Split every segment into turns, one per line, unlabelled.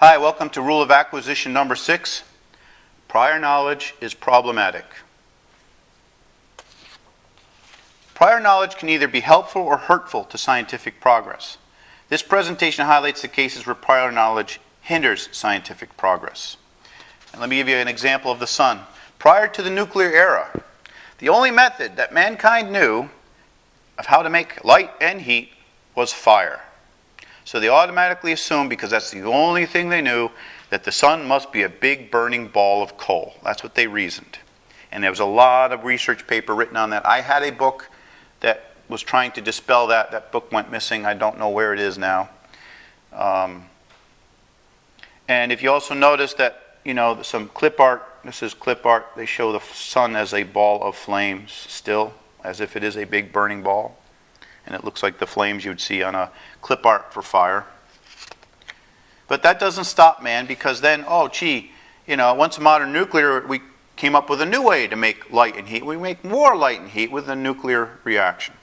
Hi, welcome to rule of acquisition number 6. Prior knowledge is problematic. Prior knowledge can either be helpful or hurtful to scientific progress. This presentation highlights the cases where prior knowledge hinders scientific progress. And let me give you an example of the sun. Prior to the nuclear era, the only method that mankind knew of how to make light and heat was fire. So they automatically assumed, because that's the only thing they knew, that the sun must be a big burning ball of coal. That's what they reasoned. And there was a lot of research paper written on that. I had a book that was trying to dispel that. That book went missing. I don't know where it is now. And if you also notice that, some clip art, this is clip art, they show the sun as a ball of flames still, as if it is a big burning ball. And it looks like the flames you'd see on a clip art for fire. But that doesn't stop man, because then, once modern nuclear, we came up with a new way to make light and heat. We make more light and heat with a nuclear reaction.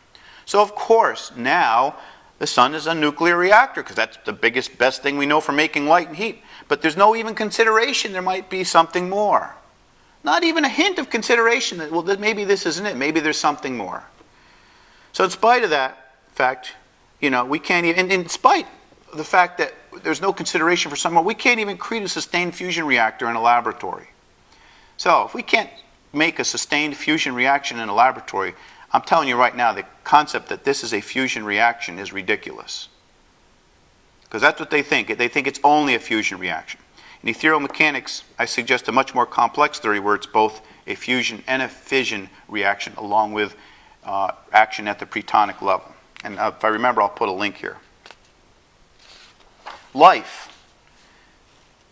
So of course, now the sun is a nuclear reactor, because that's the best thing we know for making light and heat. But there's no even consideration there might be something more. Not even a hint of consideration that, well, maybe this isn't it. Maybe there's something more. So in spite of that fact, we can't even, in spite of the fact that there's no consideration for someone, we can't even create a sustained fusion reactor in a laboratory. So if we can't make a sustained fusion reaction in a laboratory, I'm telling you right now, the concept that this is a fusion reaction is ridiculous. Because that's what they think. They think it's only a fusion reaction. In Ethereal Mechanics, I suggest a much more complex theory where it's both a fusion and a fission reaction, along with action at the pretonic level. And if I remember, I'll put a link here. Life.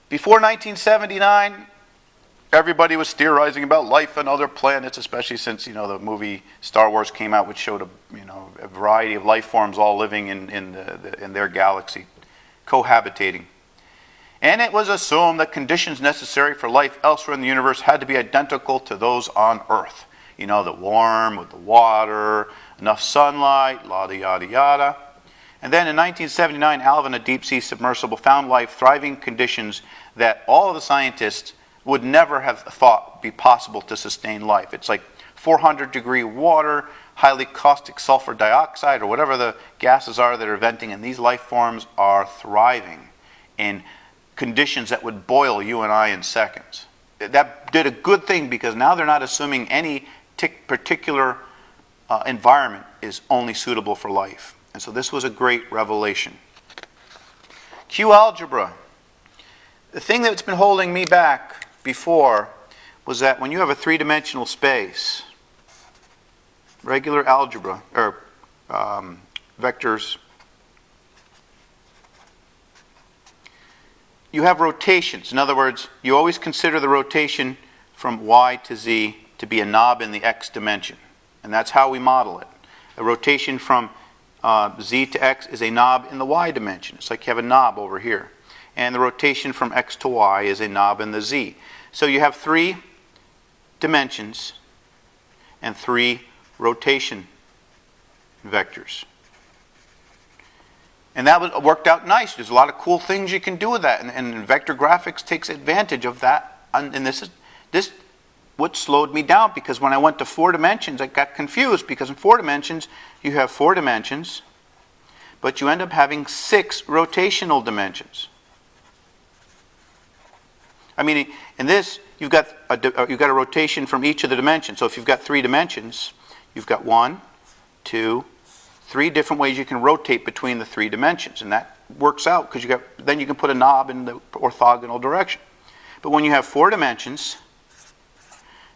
Before 1979, everybody was theorizing about life on other planets, especially since the movie Star Wars came out, which showed a variety of life forms all living in their galaxy, cohabitating. And it was assumed that conditions necessary for life elsewhere in the universe had to be identical to those on Earth. The warm with the water, enough sunlight, yada, yada, yada. And then in 1979, Alvin, a deep-sea submersible, found life thriving conditions that all of the scientists would never have thought be possible to sustain life. It's like 400-degree water, highly caustic sulfur dioxide, or whatever the gases are that are venting, and these life forms are thriving in conditions that would boil you and I in seconds. That did a good thing, because now they're not assuming any particular environment is only suitable for life. And so this was a great revelation. Q algebra. The thing that's been holding me back before was that when you have a three-dimensional space, regular algebra, or vectors, you have rotations. In other words, you always consider the rotation from y to z to be a knob in the x dimension. And that's how we model it. A rotation from z to x is a knob in the y dimension. It's like you have a knob over here. And the rotation from x to y is a knob in the z. So you have 3 dimensions and 3 rotation vectors. And that worked out nice. There's a lot of cool things you can do with that. And vector graphics takes advantage of that. And this what slowed me down, because when I went to 4 dimensions, I got confused, because in 4 dimensions, you have 4 dimensions, but you end up having 6 rotational dimensions. I mean, in this, you've got a rotation from each of the dimensions. So if you've got 3 dimensions, you've got 1, 2, 3 different ways you can rotate between the 3 dimensions. And that works out, because then you can put a knob in the orthogonal direction. But when you have 4 dimensions,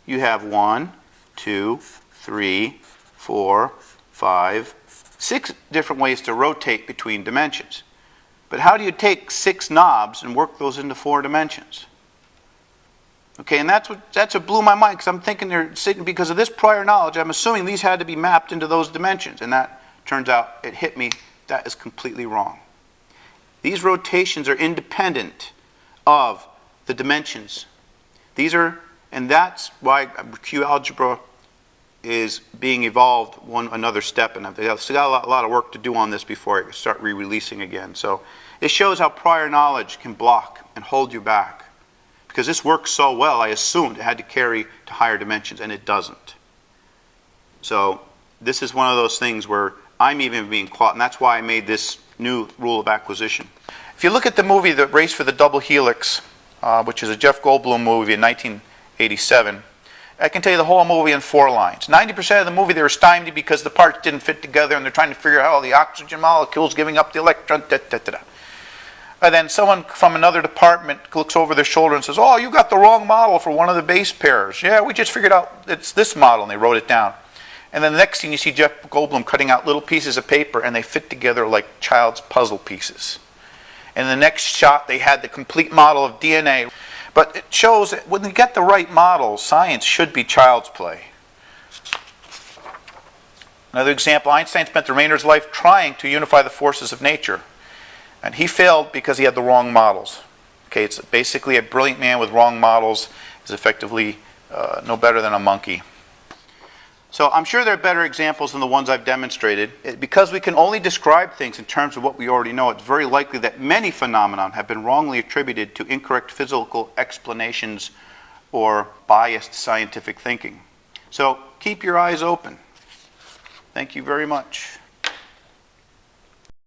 you have 1, 2, 3, 4, 5, 6 different ways to rotate between dimensions. But how do you take 6 knobs and work those into 4 dimensions? Okay, and that's what blew my mind, because I'm thinking they're sitting, because of this prior knowledge, I'm assuming these had to be mapped into those dimensions. And that turns out, it hit me, that is completely wrong. These rotations are independent of the dimensions. And that's why Q algebra is being evolved another step, and I've still got a lot of work to do on this before I start re-releasing again. So It shows how prior knowledge can block and hold you back. Because this works so well, I assumed it had to carry to higher dimensions, and it doesn't. So this is one of those things where I'm even being caught, and that's why I made this new rule of acquisition. If you look at the movie The Race for the Double Helix, which is a Jeff Goldblum movie in 1987, I can tell you the whole movie in 4 lines. 90% of the movie they were stymied because the parts didn't fit together and they're trying to figure out how the oxygen molecules giving up the electron, And then someone from another department looks over their shoulder and says, oh, you got the wrong model for one of the base pairs. Yeah, we just figured out it's this model, and they wrote it down. And then the next thing you see Jeff Goldblum cutting out little pieces of paper and they fit together like child's puzzle pieces. And in the next shot they had the complete model of DNA. But it shows that when you get the right model, science should be child's play. Another example, Einstein spent the remainder of his life trying to unify the forces of nature. And he failed because he had the wrong models. Okay, it's basically a brilliant man with wrong models is effectively no better than a monkey. So I'm sure there are better examples than the ones I've demonstrated. Because we can only describe things in terms of what we already know, it's very likely that many phenomena have been wrongly attributed to incorrect physical explanations or biased scientific thinking. So keep your eyes open. Thank you very much.